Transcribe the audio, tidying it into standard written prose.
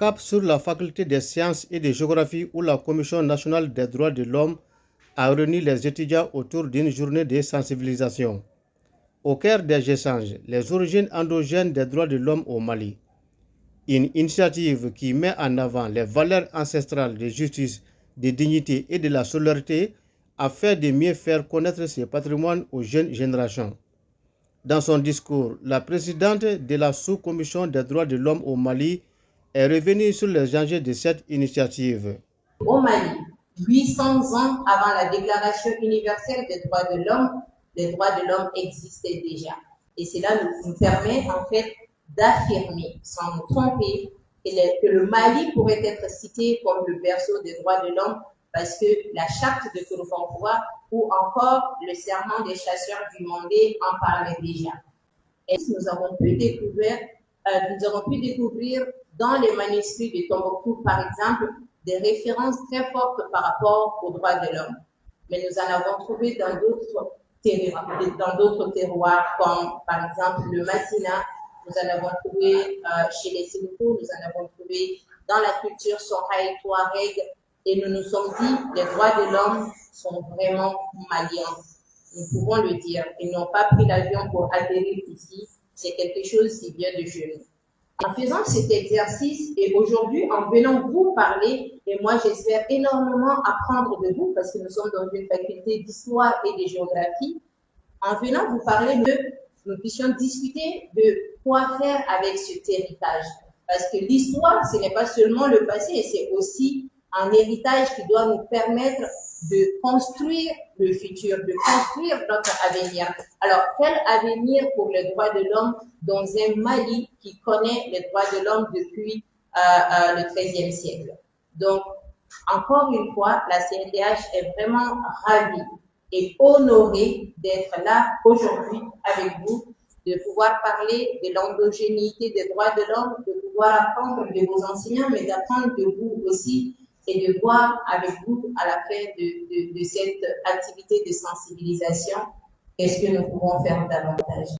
Cap sur la faculté des sciences et de géographie où la Commission nationale des droits de l'homme a réuni les étudiants autour d'une journée de sensibilisation. Au cœur des échanges, les origines endogènes des droits de l'homme au Mali. Une initiative qui met en avant les valeurs ancestrales de justice, de dignité et de la solidarité afin de mieux faire connaître ce patrimoine aux jeunes générations. Dans son discours, la présidente de la sous-commission des droits de l'homme au Mali est revenue sur les enjeux de cette initiative. Au Mali, 800 ans avant la Déclaration universelle des droits de l'homme, les droits de l'homme existaient déjà. Et cela nous permet en fait d'affirmer, sans nous tromper, que le Mali pourrait être cité comme le berceau des droits de l'homme parce que la charte de Tourcoing ou encore le serment des chasseurs du Mandé en parlait déjà. Et nous avons pu découvrir dans les manuscrits de Tombouctou, par exemple, des références très fortes par rapport aux droits de l'homme. Mais nous en avons trouvé dans d'autres terroirs, comme par exemple le Massina, nous en avons trouvé chez les Sénégalais, nous en avons trouvé dans la culture Soraï, Touareg, et nous nous sommes dit les droits de l'homme sont vraiment maliens. Nous pouvons le dire. Ils n'ont pas pris l'avion pour atterrir ici. C'est quelque chose qui vient de chez nous. En faisant cet exercice et aujourd'hui en venant vous parler, et moi j'espère énormément apprendre de vous parce que nous sommes dans une faculté d'histoire et de géographie, en venant vous parler nous puissions discuter de quoi faire avec cet héritage. Parce que l'histoire, ce n'est pas seulement le passé, c'est aussi un héritage qui doit nous permettre de construire le futur, de construire notre avenir. Alors, quel avenir pour les droits de l'homme dans un Mali qui connaît les droits de l'homme depuis le XIIIe siècle? Donc, encore une fois, la CNDH est vraiment ravie et honorée d'être là aujourd'hui avec vous, de pouvoir parler de l'endogénéité des droits de l'homme, de pouvoir apprendre de vos enseignants, mais d'apprendre de vous aussi et de voir avec vous à la fin de cette activité de sensibilisation qu'est-ce que nous pouvons faire davantage.